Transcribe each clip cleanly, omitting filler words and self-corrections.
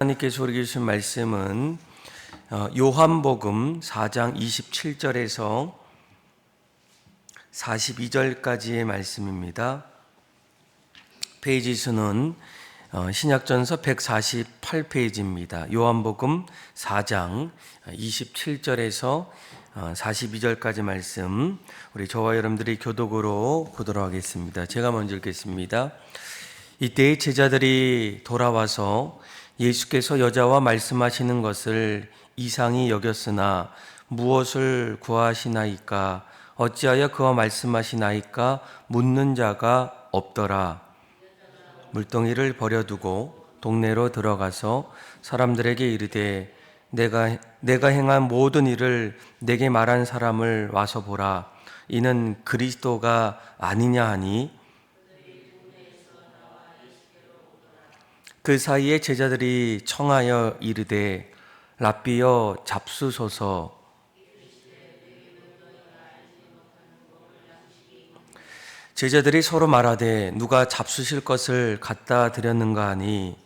하나님께서 우리에게 주신 말씀은 요한복음 4장 27절에서 42절까지의 말씀입니다. 페이지 수는 신약전서 148페이지입니다. 요한복음 4장 27절에서 42절까지 말씀, 우리 저와 여러분들이 교독으로 보도록 하겠습니다. 제가 먼저 읽겠습니다. 이때의 제자들이 돌아와서 예수께서 여자와 말씀하시는 것을 이상히 여겼으나 무엇을 구하시나이까? 어찌하여 그와 말씀하시나이까? 묻는 자가 없더라. 물동이를 버려두고 동네로 들어가서 사람들에게 이르되 내가 행한 모든 일을 내게 말한 사람을 와서 보라. 이는 그리스도가 아니냐 하니 그 사이에 제자들이 청하여 이르되 랍비여 잡수소서. 제자들이 서로 말하되 누가 잡수실 것을 갖다 드렸는가 하니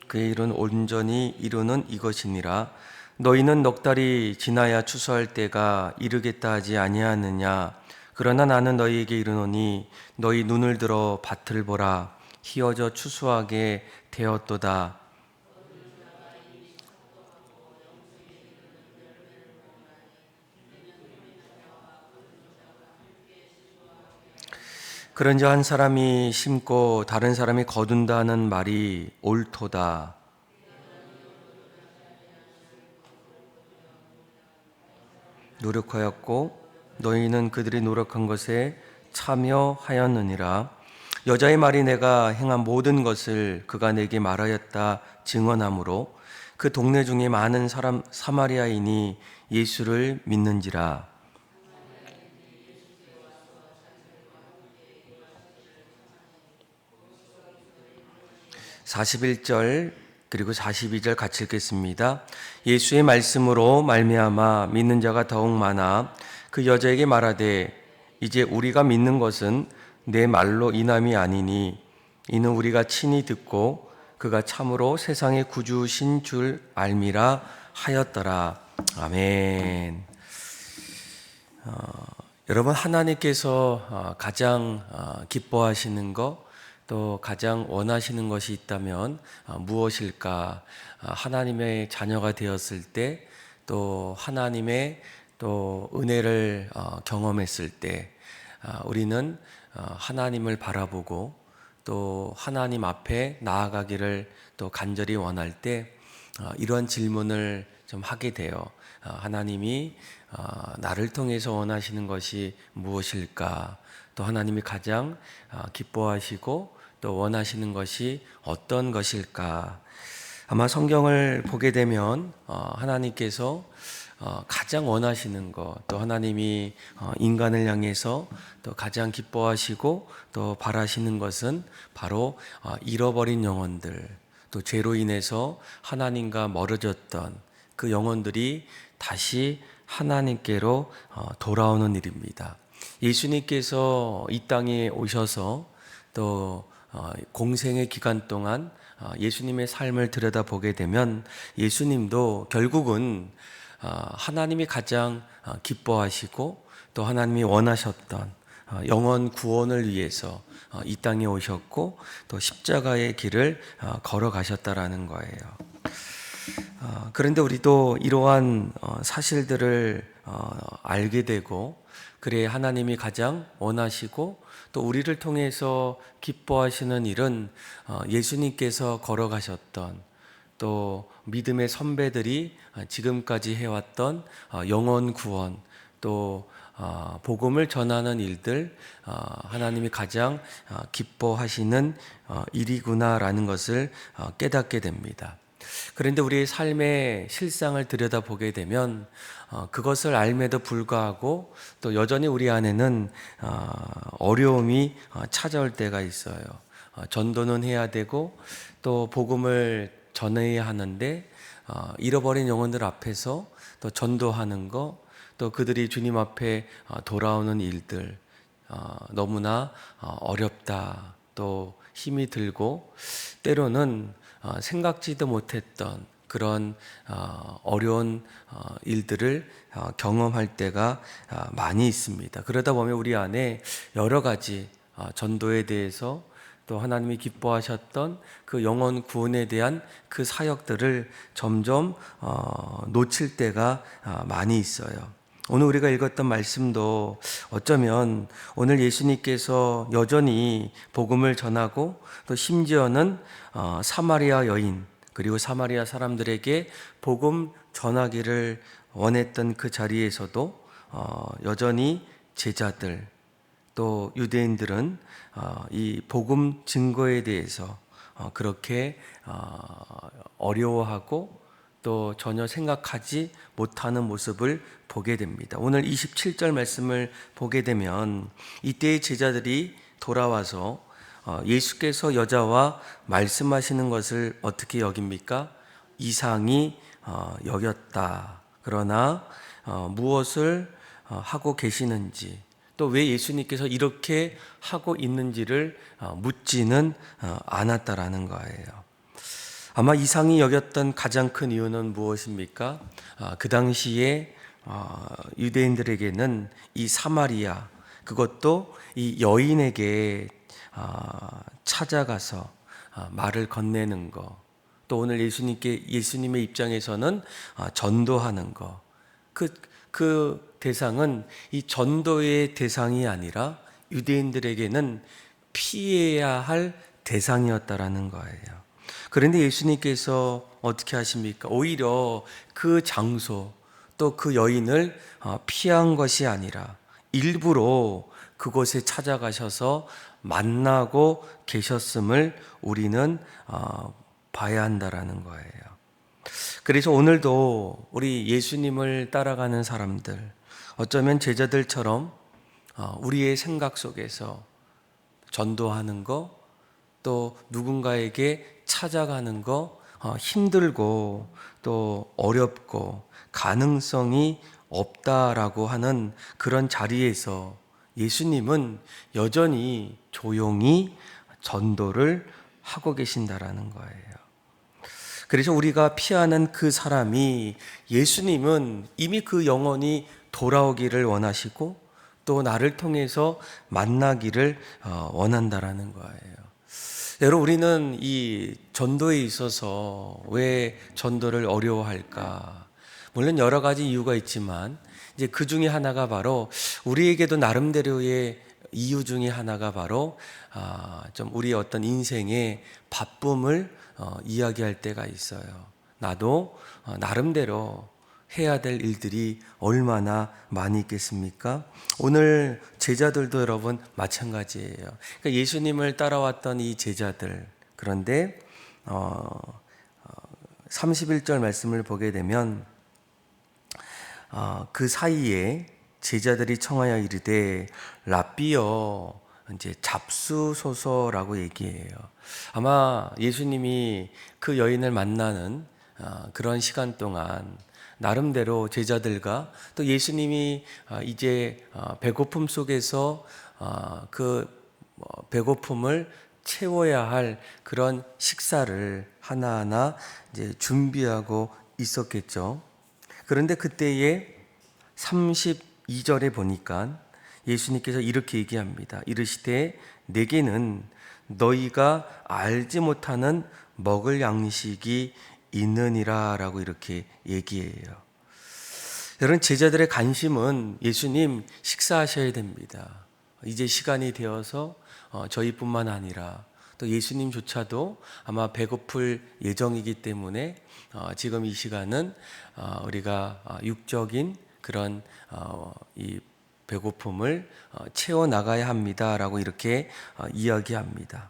그의 일은 온전히 이루는 이것이니라. 너희는 넉 달이 지나야 추수할 때가 이르겠다 하지 아니하느냐. 그러나 나는 너희에게 이르노니 너희 눈을 들어 밭을 보라. 희어져 추수하게 되었도다. 그런즉 한 사람이 심고 다른 사람이 거둔다는 말이 옳도다. 노력하였고 너희는 그들이 노력한 것에 참여하였느니라. 여자의 말이 내가 행한 모든 것을 그가 내게 말하였다 증언하므로 그 동네 중에 많은 사마리아인이 예수를 믿는지라. 41절 그리고 42절 같이 읽겠습니다. 예수의 말씀으로 말미암아 믿는 자가 더욱 많아 그 여자에게 말하되 이제 우리가 믿는 것은 내 말로 인함이 아니니 이는 우리가 친히 듣고 그가 참으로 세상의 구주신 줄 알미라 하였더라. 아멘. 여러분, 하나님께서 가장 기뻐하시는 것, 또 가장 원하시는 것이 있다면 무엇일까? 하나님의 자녀가 되었을 때, 또 하나님의 또 은혜를 경험했을 때, 우리는 하나님을 바라보고 또 하나님 앞에 나아가기를 또 간절히 원할 때 이런 질문을 좀 하게 돼요. 하나님이 나를 통해서 원하시는 것이 무엇일까? 또 하나님이 가장 기뻐하시고 또 원하시는 것이 어떤 것일까? 아마 성경을 보게 되면 하나님께서 가장 원하시는 것, 또 하나님이 인간을 향해서 또 가장 기뻐하시고 또 바라시는 것은 바로 잃어버린 영혼들, 또 죄로 인해서 하나님과 멀어졌던 그 영혼들이 다시 하나님께로 돌아오는 일입니다. 예수님께서 이 땅에 오셔서 또 공생의 기간 동안 예수님의 삶을 들여다보게 되면 예수님도 결국은 하나님이 가장 기뻐하시고 또 하나님이 원하셨던 영혼 구원을 위해서 이 땅에 오셨고 또 십자가의 길을 걸어가셨다라는 거예요. 그런데 우리도 이러한 사실들을 알게 되고 그래 하나님이 가장 원하시고 또 우리를 통해서 기뻐하시는 일은 예수님께서 걸어가셨던 또 믿음의 선배들이 지금까지 해왔던 영혼 구원 또 복음을 전하는 일들 하나님이 가장 기뻐하시는 일이구나라는 것을 깨닫게 됩니다. 그런데 우리의 삶의 실상을 들여다보게 되면 그것을 알매도 불구하고 또 여전히 우리 안에는 어려움이 찾아올 때가 있어요. 전도는 해야 되고 또 복음을 전해야 하는데 잃어버린 영혼들 앞에서 또 전도하는 거, 또 그들이 주님 앞에 돌아오는 일들, 너무나 어렵다, 또 힘이 들고 때로는 생각지도 못했던 그런 어려운 일들을 경험할 때가 많이 있습니다. 그러다 보면 우리 안에 여러 가지 전도에 대해서 또 하나님이 기뻐하셨던 그 영혼 구원에 대한 그 사역들을 점점 놓칠 때가 많이 있어요. 오늘 우리가 읽었던 말씀도 어쩌면 오늘 예수님께서 여전히 복음을 전하고 또 심지어는 사마리아 여인 그리고 사마리아 사람들에게 복음 전하기를 원했던 그 자리에서도 여전히 제자들 또 유대인들은 이 복음 증거에 대해서 그렇게 어려워하고 또 전혀 생각하지 못하는 모습을 보게 됩니다. 오늘 27절 말씀을 보게 되면 이때의 제자들이 돌아와서 예수께서 여자와 말씀하시는 것을 어떻게 여깁니까? 이상히 여겼다. 그러나 무엇을 하고 계시는지 또 왜 예수님께서 이렇게 하고 있는지를 묻지는 않았다라는 거예요. 아마 이상히 여겼던 가장 큰 이유는 무엇입니까? 그 당시에 유대인들에게는 이 사마리아, 그것도 이 여인에게 찾아가서 말을 건네는 거, 또 오늘 예수님의 입장에서는 전도하는 거, 그 대상은 이 전도의 대상이 아니라 유대인들에게는 피해야 할 대상이었다라는 거예요. 그런데 예수님께서 어떻게 하십니까? 오히려 그 장소 또 그 여인을 피한 것이 아니라 일부러 그곳에 찾아가셔서 만나고 계셨음을 우리는 봐야 한다라는 거예요. 그래서 오늘도 우리 예수님을 따라가는 사람들, 어쩌면 제자들처럼 우리의 생각 속에서 전도하는 거, 또 누군가에게 찾아가는 거 힘들고 또 어렵고 가능성이 없다라고 하는 그런 자리에서 예수님은 여전히 조용히 전도를 하고 계신다라는 거예요. 그래서 우리가 피하는 그 사람이 예수님은 이미 그 영혼이 돌아오기를 원하시고 또 나를 통해서 만나기를 원한다라는 거예요. 여러분, 우리는 이 전도에 있어서 왜 전도를 어려워할까? 물론 여러 가지 이유가 있지만 이제 그 중에 하나가 바로 우리에게도 나름대로의 이유 중에 하나가 바로 좀 우리의 어떤 인생의 바쁨을 이야기할 때가 있어요. 나도 나름대로 해야 될 일들이 얼마나 많이 있겠습니까? 오늘 제자들도 여러분 마찬가지예요. 그러니까 예수님을 따라왔던 이 제자들, 그런데 31절 말씀을 보게 되면 그 사이에 제자들이 청하여 이르되 랍비여 이제 잡수소서라고 얘기해요. 아마 예수님이 그 여인을 만나는 그런 시간 동안 나름대로 제자들과 또 예수님이 이제 배고픔 속에서 그 배고픔을 채워야 할 그런 식사를 하나하나 이제 준비하고 있었겠죠. 그런데 그때에 32절에 보니까 예수님께서 이렇게 얘기합니다. 이르시되 내게는 너희가 알지 못하는 먹을 양식이 있느니라 라고 이렇게 얘기해요. 여러분, 제자들의 관심은 예수님 식사하셔야 됩니다. 이제 시간이 되어서 저희뿐만 아니라 또 예수님조차도 아마 배고플 예정이기 때문에 지금 이 시간은 우리가 육적인 그런 이 배고픔을 채워 나가야 합니다라고 이렇게 이야기합니다.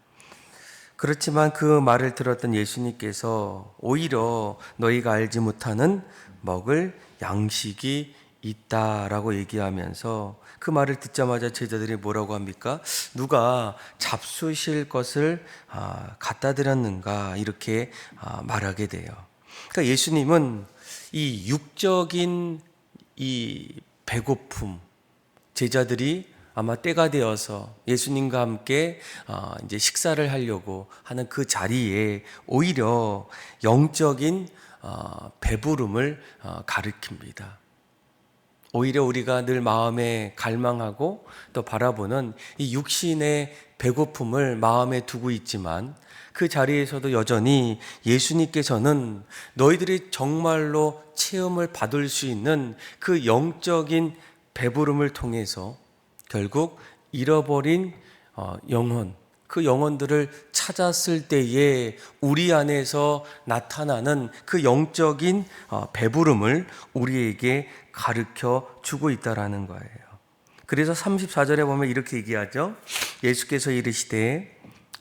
그렇지만 그 말을 들었던 예수님께서 오히려 너희가 알지 못하는 먹을 양식이 있다라고 얘기하면서 그 말을 듣자마자 제자들이 뭐라고 합니까? 누가 잡수실 것을 갖다 드렸는가 이렇게 말하게 돼요. 그러니까 예수님은 이 육적인 이 배고픔, 제자들이 아마 때가 되어서 예수님과 함께 이제 식사를 하려고 하는 그 자리에 오히려 영적인 배부름을 가리킵니다. 오히려 우리가 늘 마음에 갈망하고 또 바라보는 이 육신의 배고픔을 마음에 두고 있지만 그 자리에서도 여전히 예수님께서는 너희들이 정말로 체험을 받을 수 있는 그 영적인 배부름을 통해서 결국 잃어버린 영혼, 그 영혼들을 찾았을 때에 우리 안에서 나타나는 그 영적인 배부름을 우리에게 가르쳐 주고 있다라는 거예요. 그래서 34절에 보면 이렇게 얘기하죠. 예수께서 이르시되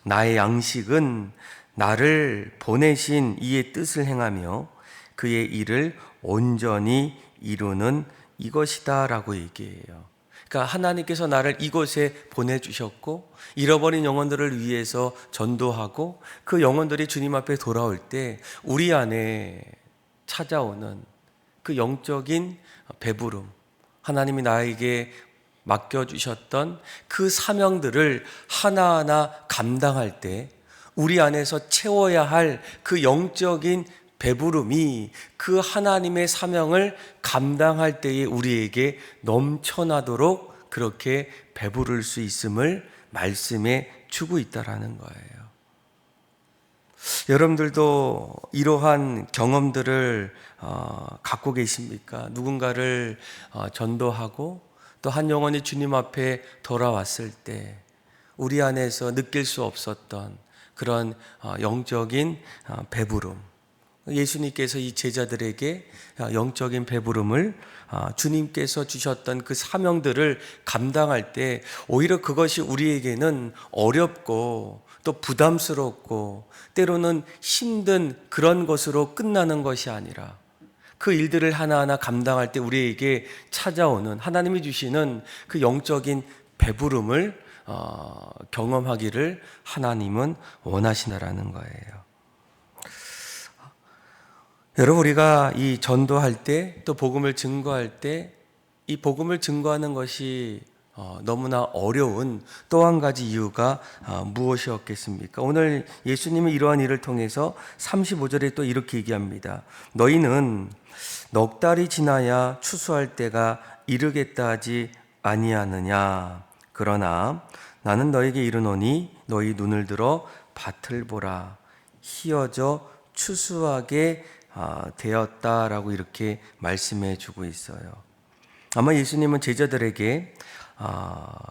나의 양식은 나를 보내신 이의 뜻을 행하며 그의 일을 온전히 이루는 이것이다 라고 얘기해요. 그러니까 하나님께서 나를 이곳에 보내주셨고 잃어버린 영혼들을 위해서 전도하고 그 영혼들이 주님 앞에 돌아올 때 우리 안에 찾아오는 그 영적인 배부름, 하나님이 나에게 맡겨주셨던 그 사명들을 하나하나 감당할 때 우리 안에서 채워야 할 그 영적인 배부름이 그 하나님의 사명을 감당할 때에 우리에게 넘쳐나도록 그렇게 배부를 수 있음을 말씀해 주고 있다라는 거예요. 여러분들도 이러한 경험들을 갖고 계십니까? 누군가를 전도하고 또 한 영혼이 주님 앞에 돌아왔을 때 우리 안에서 느낄 수 없었던 그런 영적인 배부름, 예수님께서 이 제자들에게 영적인 배부름을 주님께서 주셨던 그 사명들을 감당할 때 오히려 그것이 우리에게는 어렵고 또 부담스럽고 때로는 힘든 그런 것으로 끝나는 것이 아니라 그 일들을 하나하나 감당할 때 우리에게 찾아오는 하나님이 주시는 그 영적인 배부름을 경험하기를 하나님은 원하시나라는 거예요. 여러분, 우리가 이 전도할 때 또 복음을 증거할 때 이 복음을 증거하는 것이 너무나 어려운 또 한 가지 이유가 무엇이었겠습니까? 오늘 예수님은 이러한 일을 통해서 35절에 또 이렇게 얘기합니다. 너희는 넉 달이 지나야 추수할 때가 이르겠다 하지 아니하느냐. 그러나 나는 너에게 이르노니 너희 눈을 들어 밭을 보라. 희어져 추수하게 되었다라고 이렇게 말씀해 주고 있어요. 아마 예수님은 제자들에게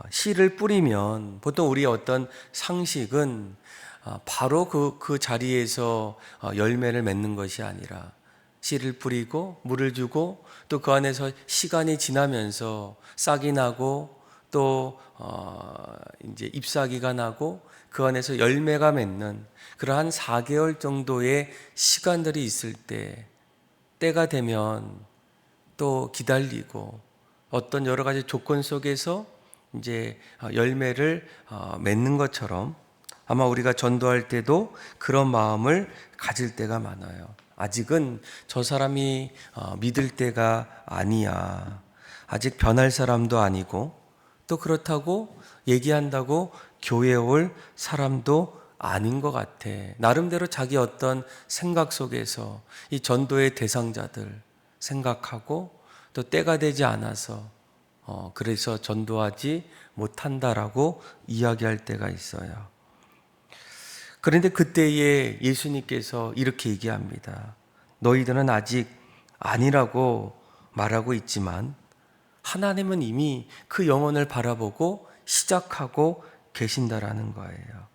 씨를 뿌리면 보통 우리의 어떤 상식은 바로 그 자리에서 열매를 맺는 것이 아니라 씨를 뿌리고 물을 주고 또 그 안에서 시간이 지나면서 싹이 나고 또 이제 잎사귀가 나고 그 안에서 열매가 맺는 그러한 4개월 정도의 시간들이 있을 때 때가 되면 또 기다리고 어떤 여러 가지 조건 속에서 이제 열매를 맺는 것처럼 아마 우리가 전도할 때도 그런 마음을 가질 때가 많아요. 아직은 저 사람이 믿을 때가 아니야. 아직 변할 사람도 아니고 또 그렇다고 얘기한다고 교회에 올 사람도 아닌 것 같아. 나름대로 자기 어떤 생각 속에서 이 전도의 대상자들 생각하고 또 때가 되지 않아서 그래서 전도하지 못한다라고 이야기할 때가 있어요. 그런데 그때에 예수님께서 이렇게 얘기합니다. 너희들은 아직 아니라고 말하고 있지만 하나님은 이미 그 영혼을 바라보고 시작하고 계신다라는 거예요.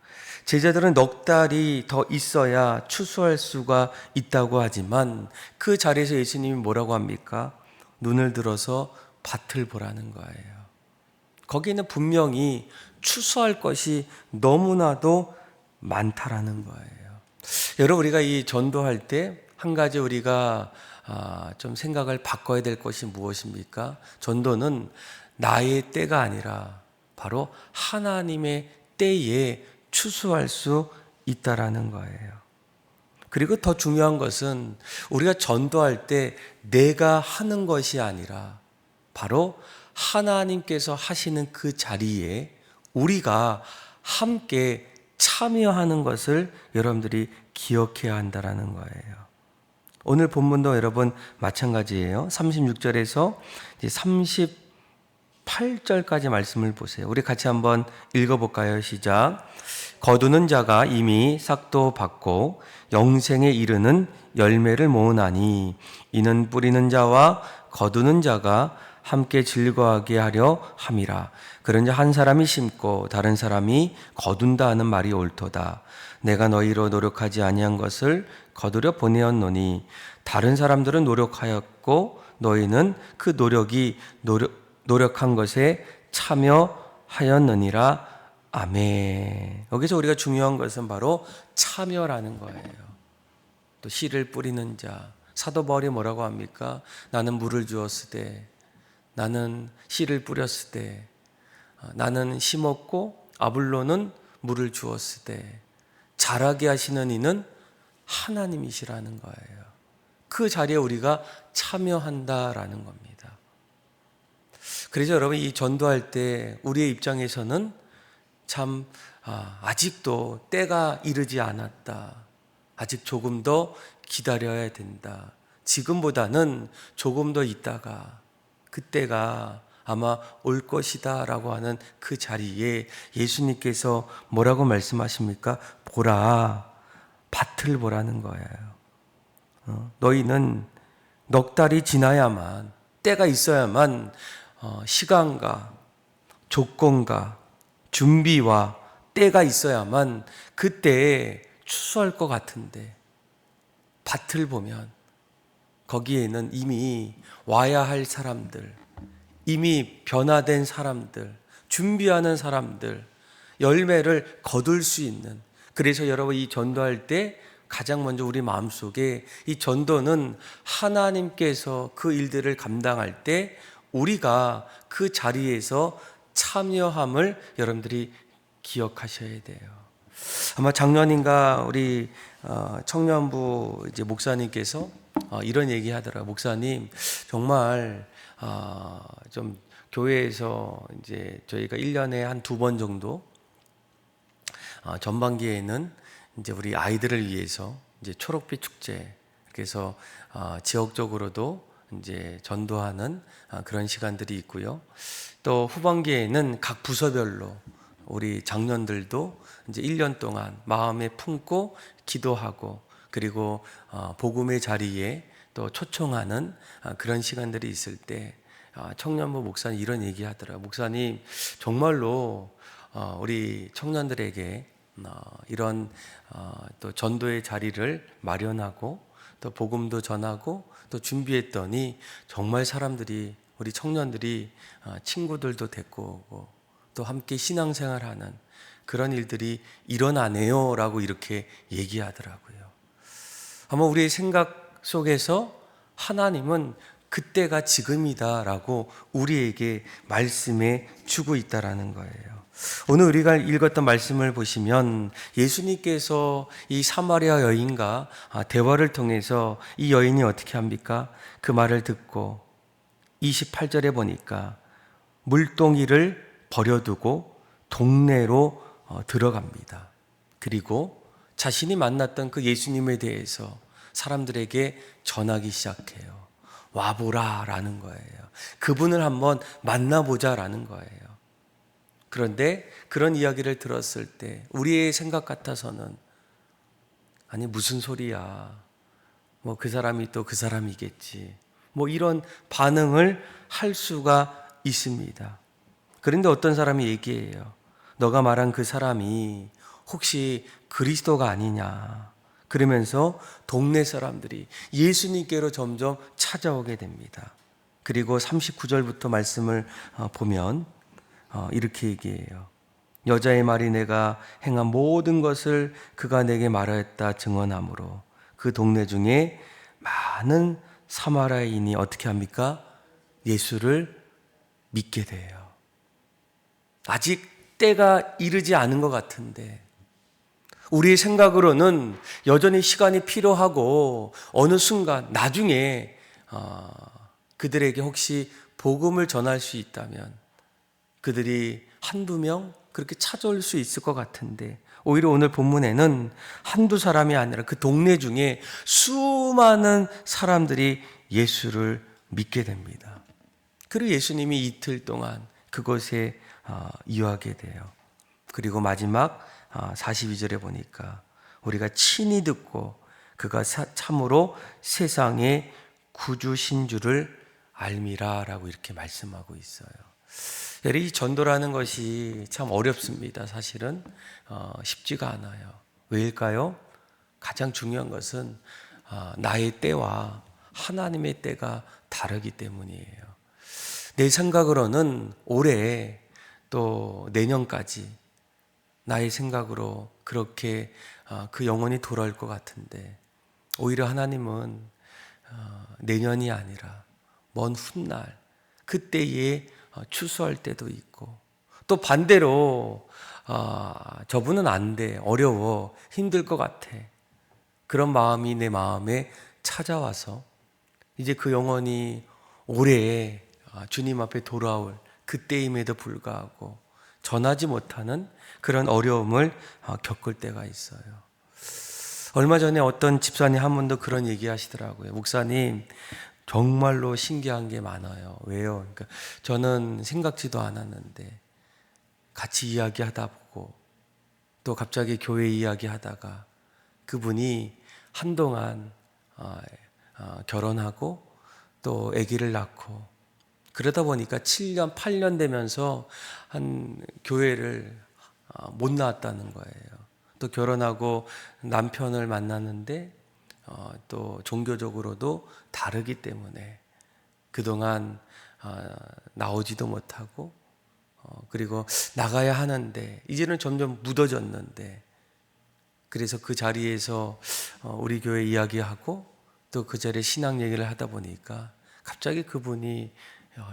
제자들은 넉 달이 더 있어야 추수할 수가 있다고 하지만 그 자리에서 예수님이 뭐라고 합니까? 눈을 들어서 밭을 보라는 거예요. 거기는 분명히 추수할 것이 너무나도 많다라는 거예요. 여러분, 우리가 이 전도할 때 한 가지 우리가 좀 생각을 바꿔야 될 것이 무엇입니까? 전도는 나의 때가 아니라 바로 하나님의 때에 추수할 수 있다라는 거예요. 그리고 더 중요한 것은 우리가 전도할 때 내가 하는 것이 아니라 바로 하나님께서 하시는 그 자리에 우리가 함께 참여하는 것을 여러분들이 기억해야 한다라는 거예요. 오늘 본문도 여러분 마찬가지예요. 36절에서 이제 38절까지 말씀을 보세요. 우리 같이 한번 읽어볼까요? 시작. 거두는 자가 이미 싹도 받고 영생에 이르는 열매를 모으나니 이는 뿌리는 자와 거두는 자가 함께 즐거워하게 하려 함이라. 그런즉 한 사람이 심고 다른 사람이 거둔다 하는 말이 옳도다. 내가 너희로 노력하지 아니한 것을 거두려 보내었노니 다른 사람들은 노력하였고 너희는 그 노력한 것에 참여하였느니라. 아멘. 여기서 우리가 중요한 것은 바로 참여라는 거예요. 또 씨를 뿌리는 자, 사도 바울이 뭐라고 합니까? 나는 물을 주었을 때, 나는 씨를 뿌렸을 때, 나는 심었고 아볼로는 물을 주었을 때 자라게 하시는 이는 하나님이시라는 거예요. 그 자리에 우리가 참여한다라는 겁니다. 그래서 여러분, 이 전도할 때 우리의 입장에서는 참 아직도 때가 이르지 않았다. 아직 조금 더 기다려야 된다. 지금보다는 조금 더 있다가 그때가 아마 올 것이다 라고 하는 그 자리에 예수님께서 뭐라고 말씀하십니까? 보라, 밭을 보라는 거예요. 너희는 넉 달이 지나야만, 때가 있어야만 시간과 조건과 준비와 때가 있어야만 그때에 추수할 것 같은데, 밭을 보면 거기에는 이미 와야 할 사람들, 이미 변화된 사람들, 준비하는 사람들, 열매를 거둘 수 있는, 그래서 여러분 이 전도할 때 가장 먼저 우리 마음속에 이 전도는 하나님께서 그 일들을 감당할 때 우리가 그 자리에서 참여함을 여러분들이 기억하셔야 돼요. 아마 작년인가 우리 청년부 이제 목사님께서 이런 얘기 하더라고요. 목사님, 정말 좀 교회에서 이제 저희가 1년에 한 2번 정도 전반기에는 이제 우리 아이들을 위해서 이제 초록빛 축제, 그래서 지역적으로도 이제 전도하는 그런 시간들이 있고요. 또 후반기에는 각 부서별로 우리 장년들도 이제 1년 동안 마음에 품고 기도하고, 그리고 복음의 자리에 또 초청하는 그런 시간들이 있을 때 청년부 목사님 이런 얘기 하더라고요. 목사님, 정말로 우리 청년들에게 이런 또 전도의 자리를 마련하고 또 복음도 전하고 또 준비했더니 정말 사람들이, 우리 청년들이 친구들도 데리고 오고 또 함께 신앙생활하는 그런 일들이 일어나네요 라고 이렇게 얘기하더라고요. 아마 우리의 생각 속에서 하나님은 그때가 지금이다 라고 우리에게 말씀해 주고 있다라는 거예요. 오늘 우리가 읽었던 말씀을 보시면 예수님께서 이 사마리아 여인과 대화를 통해서 이 여인이 어떻게 합니까? 그 말을 듣고 28절에 보니까 물동이를 버려두고 동네로 들어갑니다. 그리고 자신이 만났던 그 예수님에 대해서 사람들에게 전하기 시작해요. 와보라 라는 거예요. 그분을 한번 만나보자 라는 거예요. 그런데 그런 이야기를 들었을 때 우리의 생각 같아서는, 아니 무슨 소리야, 뭐 그 사람이 또 그 사람이겠지, 뭐 이런 반응을 할 수가 있습니다. 그런데 어떤 사람이 얘기해요. 너가 말한 그 사람이 혹시 그리스도가 아니냐. 그러면서 동네 사람들이 예수님께로 점점 찾아오게 됩니다. 그리고 39절부터 말씀을 보면 이렇게 얘기해요. 여자의 말이 내가 행한 모든 것을 그가 내게 말하였다 증언하므로 그 동네 중에 많은 사마리아인이 어떻게 합니까? 예수를 믿게 돼요. 아직 때가 이르지 않은 것 같은데 우리의 생각으로는 여전히 시간이 필요하고 어느 순간 나중에 그들에게 혹시 복음을 전할 수 있다면 그들이 한두 명 그렇게 찾아올 수 있을 것 같은데, 오히려 오늘 본문에는 한두 사람이 아니라 그 동네 중에 수많은 사람들이 예수를 믿게 됩니다. 그리고 예수님이 이틀 동안 그곳에 이어하게 돼요. 그리고 마지막 42절에 보니까 우리가 친히 듣고 그가 참으로 세상의 구주신 줄을 알미라라고 이렇게 말씀하고 있어요. 이 전도라는 것이 참 어렵습니다. 사실은 쉽지가 않아요. 왜일까요? 가장 중요한 것은 나의 때와 하나님의 때가 다르기 때문이에요. 내 생각으로는 올해 또 내년까지 나의 생각으로 그렇게 그 영혼이 돌아올 것 같은데, 오히려 하나님은 내년이 아니라 먼 훗날 그때에 추수할 때도 있고, 또 반대로 저분은 안 돼, 어려워, 힘들 것 같아, 그런 마음이 내 마음에 찾아와서 이제 그 영혼이 올해 주님 앞에 돌아올 그때임에도 불구하고 전하지 못하는 그런 어려움을 겪을 때가 있어요. 얼마 전에 어떤 집사님 한 분도 그런 얘기 하시더라고요. 목사님, 정말로 신기한 게 많아요. 왜요? 그러니까 저는 생각지도 않았는데 같이 이야기하다 보고 또 갑자기 교회 이야기하다가 그분이 한동안 결혼하고 또 아기를 낳고 그러다 보니까 7년, 8년 되면서 한 교회를 못 나왔다는 거예요. 또 결혼하고 남편을 만났는데 또 종교적으로도 다르기 때문에 그동안 나오지도 못하고 그리고 나가야 하는데 이제는 점점 묻어졌는데, 그래서 그 자리에서 우리 교회 이야기하고 또 그 자리에 신앙 얘기를 하다 보니까 갑자기 그분이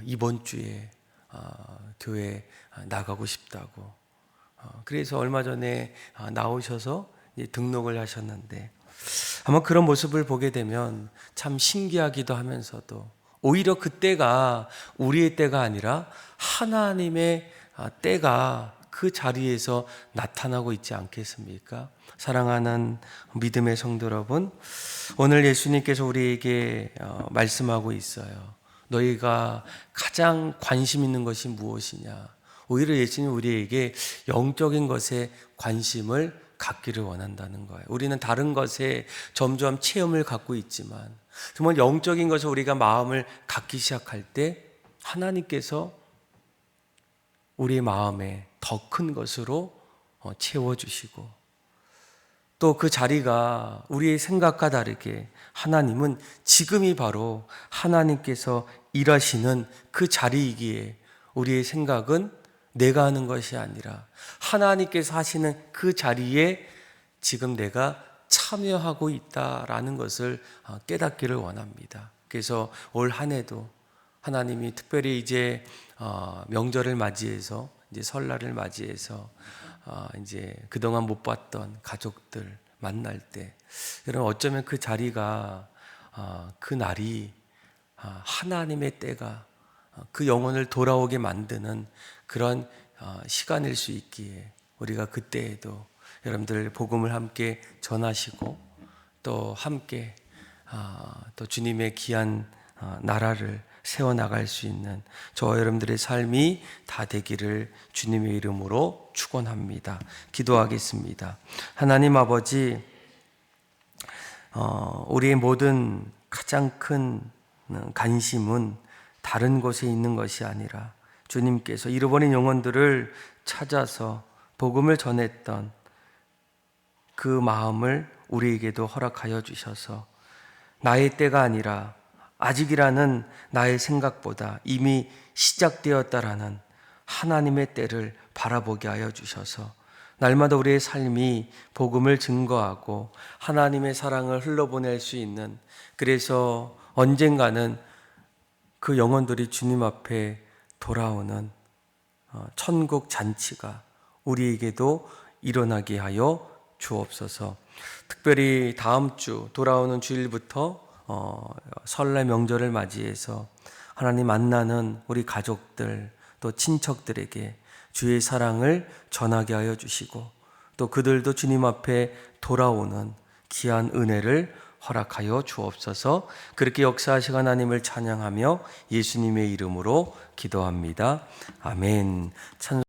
이번 주에 교회 나가고 싶다고, 그래서 얼마 전에 나오셔서 등록을 하셨는데, 아마 그런 모습을 보게 되면 참 신기하기도 하면서도 오히려 그때가 우리의 때가 아니라 하나님의 때가 그 자리에서 나타나고 있지 않겠습니까? 사랑하는 믿음의 성도 여러분, 오늘 예수님께서 우리에게 말씀하고 있어요. 너희가 가장 관심 있는 것이 무엇이냐? 오히려 예수님은 우리에게 영적인 것에 관심을 갖기를 원한다는 거예요. 우리는 다른 것에 점점 체험을 갖고 있지만 정말 영적인 것에 우리가 마음을 갖기 시작할 때 하나님께서 우리의 마음에 더 큰 것으로 채워주시고, 또 그 자리가 우리의 생각과 다르게 하나님은 지금이 바로 하나님께서 일하시는 그 자리이기에 우리의 생각은 내가 하는 것이 아니라 하나님께서 하시는 그 자리에 지금 내가 참여하고 있다라는 것을 깨닫기를 원합니다. 그래서 올 한 해도 하나님이 특별히 이제 명절을 맞이해서 이제 설날을 맞이해서 이제 그동안 못 봤던 가족들 만날 때, 여러분 어쩌면 그 자리가 그 날이 하나님의 때가 그 영혼을 돌아오게 만드는 그런 시간일 수 있기에 우리가 그때에도 여러분들 복음을 함께 전하시고 또 함께 또 주님의 귀한 나라를 세워나갈 수 있는 저와 여러분들의 삶이 다 되기를 주님의 이름으로 축원합니다. 기도하겠습니다. 하나님 아버지, 우리의 모든 가장 큰 관심은 다른 곳에 있는 것이 아니라 주님께서 잃어버린 영혼들을 찾아서 복음을 전했던 그 마음을 우리에게도 허락하여 주셔서 나의 때가 아니라 아직이라는 나의 생각보다 이미 시작되었다라는 하나님의 때를 바라보게 하여 주셔서 날마다 우리의 삶이 복음을 증거하고 하나님의 사랑을 흘러보낼 수 있는, 그래서 언젠가는 그 영혼들이 주님 앞에 돌아오는 천국 잔치가 우리에게도 일어나게 하여 주옵소서. 특별히 다음 주 돌아오는 주일부터 설날 명절을 맞이해서 하나님 만나는 우리 가족들 또 친척들에게 주의 사랑을 전하게 하여 주시고 또 그들도 주님 앞에 돌아오는 귀한 은혜를 허락하여 주옵소서. 그렇게 역사하시고 하나님을 찬양하며 예수님의 이름으로 기도합니다. 아멘.